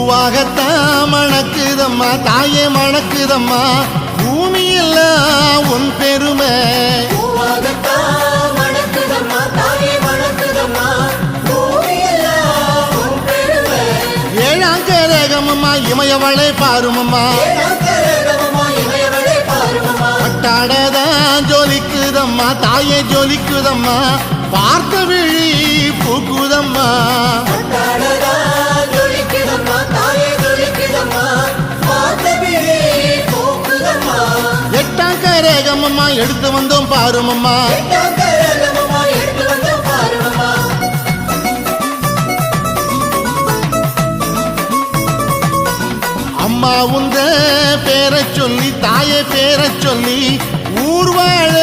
பூவாகத்தான் மணக்குதம்மா தாயே மணக்குதம்மா பூமியெல்லாம் உன் பெருமை ஏழாம் கரகமம்மா இமயவளை பாருமம்மா பட்டாடதான் ஜொலிக்குதம்மா தாயே ஜொலிக்குதம்மா பார்த்த விழி பூக்குதம்மா எட்டாம் கரகமம்மா எடுத்து வந்தோம் பாருமம்மா அம்மா உந்த பேரை சொல்லி தாயே பேரை சொல்லி ஊர் வாழ